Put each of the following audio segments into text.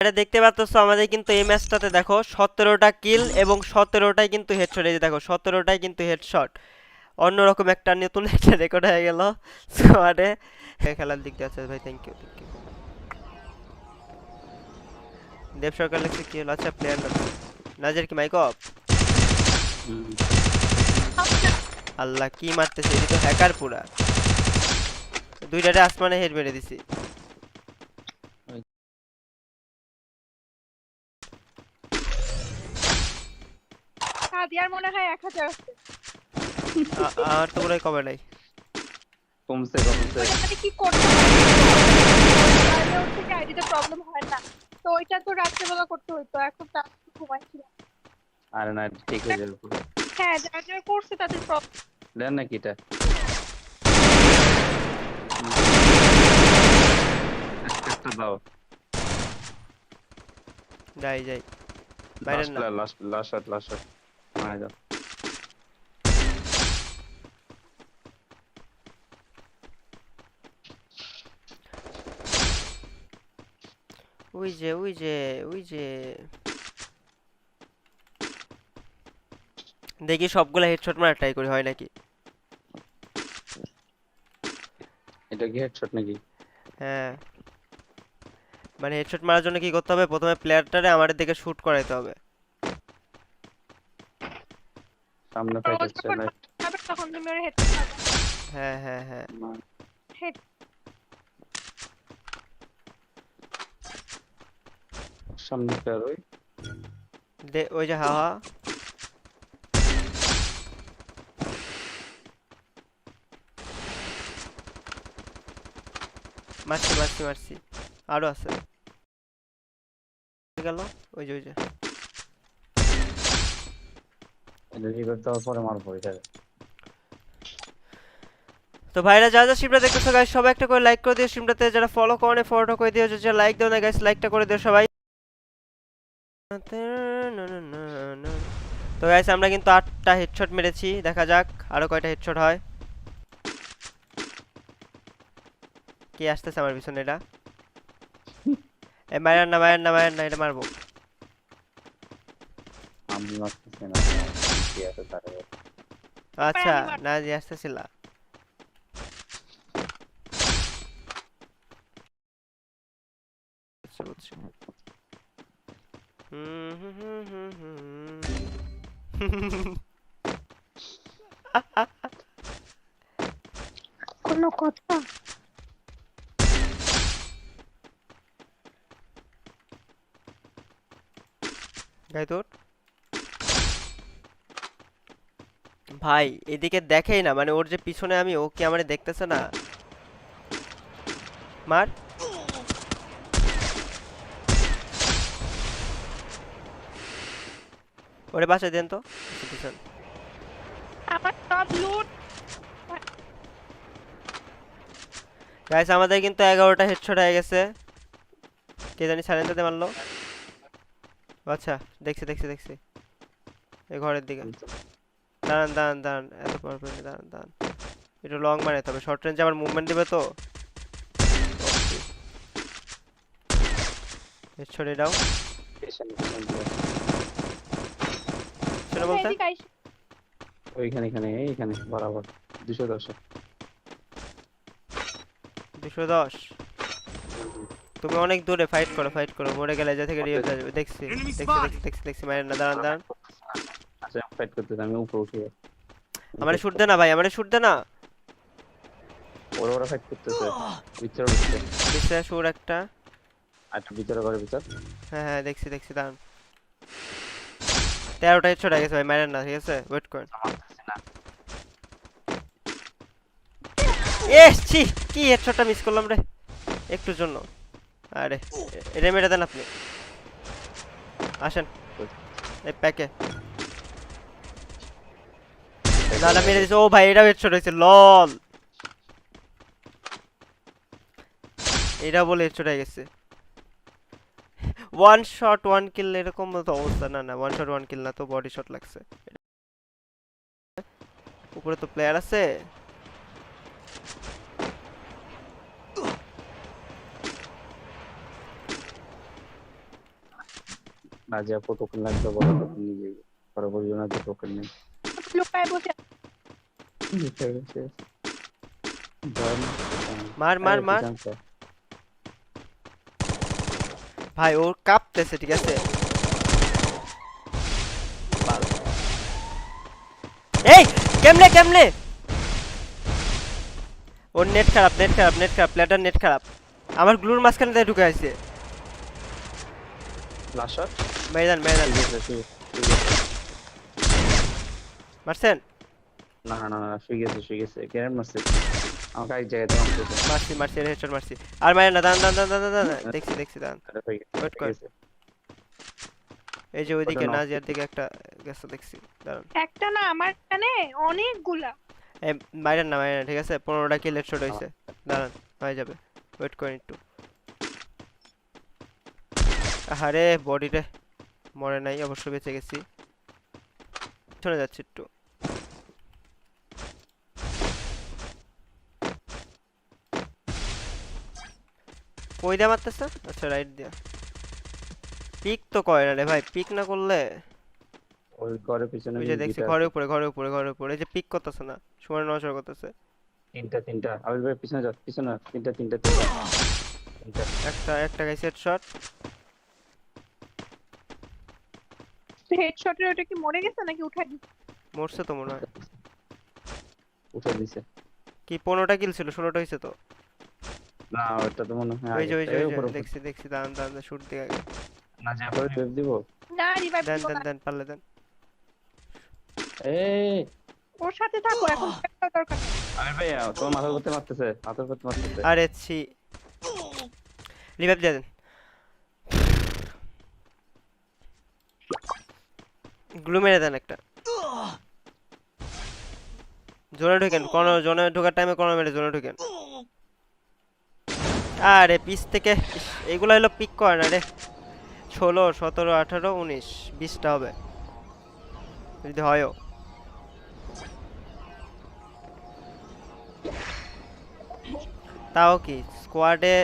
এটা দেখতে পাচ্ছ আমাদের কিন্তু এই ম্যাচটাতে দেখো 17টা কিল এবং 17টাই কিন্তু হেডশট। এই যে দেখো 17টাই কিন্তু হেডশট। অন্যরকম একটা নতুন একটা রেকর্ড হয়ে গেল স্কোয়াডে। খেলার দিক দিয়ে আছে ভাই, থ্যাংক ইউ থ্যাংক ইউ। দেব সরকার লেখছে কি হলো? আচ্ছা প্লেয়ার না, নাজের কি মাইক অফ? আল্লাহ কি মারতেছে, এটি তো হ্যাকার পুরা। দুইটারে আসমানে হেড মেরে দিছি। সাদিয়ার মনে হয় 1000 আছে। আর তো মনে হয় কমে নাই। কমছে কমছে। ওইটাতে কি করতে বাইরে ওর থেকে আইডিতে প্রবলেম হয় না, তো ওইটা তো রাত্রেবেলা করতে হইতো, এখন তো আমি ঘুমাইছিলাম। আরে না ঠিক হয়ে যাবে পুরো। হ্যাঁ, যারা যারা করছে তাদের প্রবলেম। দেন নাকি এটা একটা দাও। যাই যাই বাইরের না। Last last shot last shot মারা যাও। ওই যে ওই যে ওই যে দেখি সবগুলা হেডশট মারা ট্রাই করি, হয় নাকি। এটা কি হেডশট নাকি? হ্যাঁ, মানে হেডশট মারার জন্য কি করতে হবে, প্রথমে প্লেয়ারটারে আমাদের দিকে শুট করাইতে হবে। সামনে ও ফাইট হচ্ছে যখন রাইট। যাবে তখন তুমি ওর হেডশট মারবে। হ্যাঁ হ্যাঁ হ্যাঁ। হেড সামনে প্লেয়ার ওই ওই যে হাওয়া। মারছি মারছি মারছি, আরো আছে। গেল ওই যে ওই যে। এটা রিভাইভ দেওয়ার পরে মারবো এটা। তো ভাইরা যা যা স্ট্রিমটা দেখতেছো গাইস, সবাই একটা করে লাইক করে দিও স্ট্রিমটাতে। যারা ফলো করে ফলোটা করে দিও, যে লাইক দাও না গাইস লাইকটা করে দিও সবাই। তো গাইস আমরা কিন্তু 8টা হেডশট মেরেছি, দেখা যাক আরো কয়টা হেডশট হয়। কি আসতেছে আমার পিছনে? এটা এই মায়ের না মায়ের না মায়ের না, এটা মারবো। আমি মারতেছি না কি আছে তারে। আচ্ছা না জি আসতেছিল। বুঝছি বুঝছি। কোনো কথা। গাই তোর ভাই এদিকে দেখেই না, মানে ওর যে পিছনে আমি, ও কি আমারে দেখতেছে না? মার। ওরে বাসায় দেন তো পিছন। আমার সব লুট। গাইস আমাদের কিন্তু 11টা হেডশট হয়ে গেছে। কে জানি সাইলেন্সারে মারলো। আচ্ছা দেখছি দেখছি দেখছি, এই ঘরের দিকে। দাঁড়ান দাঁড়ান দাঁড়ান, এত পর পর দাঁড়ান দাঁড়ান, একটু লং মারে, তবে শর্ট রেঞ্জে আবার মুভমেন্ট দিবে তো। হেডশট এটাও পেছনে পেছন দিয়ে শুনে তোমরা বলতে। এদিকে আইসো। ওইখানে এখানে এইখানে বরাবর 210 210। তুমি অনেক দূরে, ফাইট করো ফাইট করো, মরে গেলে যা থেকে রিভাইভ আসবে। দেখছি দেখছি দেখছি দেখছি দেখছি, মারেন না, দাঁড়ান দাঁড়ান। আচ্ছা ফাইট করতে আমি উপরে উঠে আমারে শুট দে না ভাই, আমারে শুট দে না। ওরা ওরা ফাইট করতেছে ভিতরে ঢুকছে। দেখছে শুট একটা। আচ্ছা ভিতরে ঘরে ভিতর হ্যাঁ হ্যাঁ দেখছি দেখছি, দাঁড়ান। 13টা হেডশট হয়ে গেছে ভাই, মারেন না, ঠিক আছে ওয়েট করেন। মারতেছি না। এস ছি, কি হেডশটটা মিস করলাম রে একটুর জন্য। আরে এটা মেরে দেন আপনি, আসেন এই প্যাকে। না না মেরে দিছে, ও ভাই এটা হেডশট হয়েছে, লল। এটা বলে হেডশট হয়ে গেছে। ওয়ান শট ওয়ান কিল এরকম তো অবস্থা। না না ওয়ান শট ওয়ান কিল না তো, বডি শট লাগছে। উপরে তো প্লেয়ার আছে। না যে আপু টোকেন লাগবে বড় টোকেন নিয়ে যাবে পরে বলবো না যে টোকেন নেই লুকায় বসে আছে। ঠিক আছে ধরেন মার মার মার ভাই ও কাঁপতেছে ঠিক আছে এই কেমনে কেমনে ওর নেট খারাপ প্লেটার নেট খারাপ আমার গ্লুর মাঝখানে দিয়ে ঢুকে আছে লাস্ট শট মেদান মারছেন না না না না শুয়ে গেছে গ্রেনেড মারছে আমাকে এক জায়গায় তো মারছি হেডশট মারছি আর মারেন না দান দেখছি দান আরে ভাই ওয়েট কর এই যে ওইদিকে নাজিয়ার দিকে একটা গেছে দেখছি দাঁড়ান একটা না আমার এখানে অনেকগুলা। এই মারেন না ঠিক আছে 15টা কিল হেডশট হইছে দাঁড়ান হয়ে যাবে ওয়েট করেন একটু আরে বডিতে মরে নাই অবশ্য বেঁচে গেছি চলে যাচ্ছে একটু কই দিয়ে মারতেছে আচ্ছা রাইট দিয়া পিক তো করে না রে ভাই পিক না করলে ওই ঘরের পিছনে ওই যে দেখছি ঘরের উপরে এই যে পিক করতেছে না সময় নজর করতেছে তিনটা আবির ভাই পিছনে যা পিছনে তিনটা একটা গাইস হেডশট হেডশটের ওটা কি মরে গেছে নাকি উঠাই দিছে? মরছে তো মনে হয় উঠে দিছে কি 15টা কিল ছিল 16টা হইছে তো না ওটা তো মনে হয় ওই যে উপরে দেখছি দান শুট দিয়ে আগে না যা করে রিভাইভ দিব না রিভাইভ দেন দিব না। পারলে দেন এই ওর সাথে থাকো এখন দরকার নেই। আবির ভাই তোমার মাথার উপর মারতেছে আরে ছি রিভাইভ দিয়ে দেন গ্লু মেরে দেন একটা জোনে ঢুকেন কোন জোনে ঢোকার টাইমে কোন মেরে জোনে ঢুকেন আরে পিস থেকে এগুলা হলো পিক করে না রে 16 17 18 19 20টা হবে যদি হয়ও তাও কি স্কোয়াডে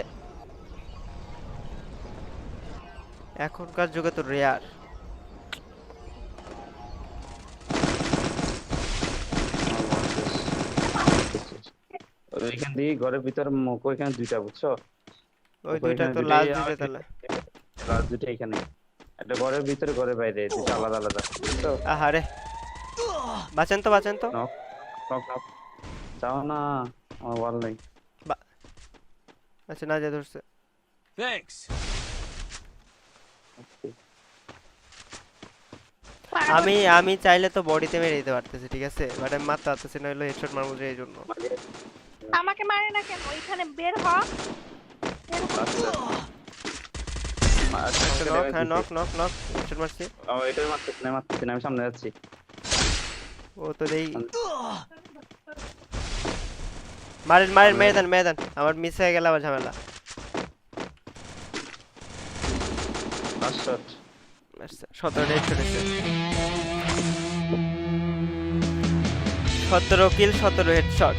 এখনকার যুগে তো রেয়ার ওইখান দিয়ে ঘরের ভিতর ওইখানে দুইটা বুঝছো ওই দুইটা তো লাস্ট দুইটা তাহলে লাস্ট দুইটা এখানে একটা ঘরের ভিতরে ঘরের বাইরে দুটো আলাদা বুঝছো আহারে বাঁচেন তো নক যাও না আমার ওয়াল নেই আচ্ছা না যা ধরছে Thanks. আমি চাইলে তো বডিতে মেরে দিতে পারতেছি ঠিক আছে বাট আমি মারতে পারতেছি না হলো হেডশট মারবো যে এই জন্য আমাকে মারে না কেন এখানে বের হ নক হেডশট মারছি এটাই মারতেছি না আমি সামনে যাচ্ছি ও তো দেই মারেন মেরে দেন আমার মিস হয়ে গেল আবার ঝামেলা লাস্ট শট 17 হেডশট এসে 17 কিল 17 হেডশট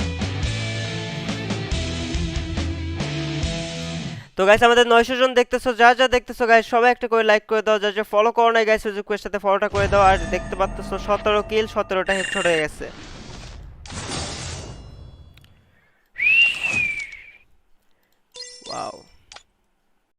তো গাইস আমাদের 900 জন দেখতেছো যা দেখতেছো গাইস সবাই একটা করে লাইক করে দাও যা ফলো করো না গাইস রিকোয়েস্ট সাথে ফলোটা করে দাও আর দেখতে পাচ্ছো 17 কিল 17টা হেডশট হয়ে গেছে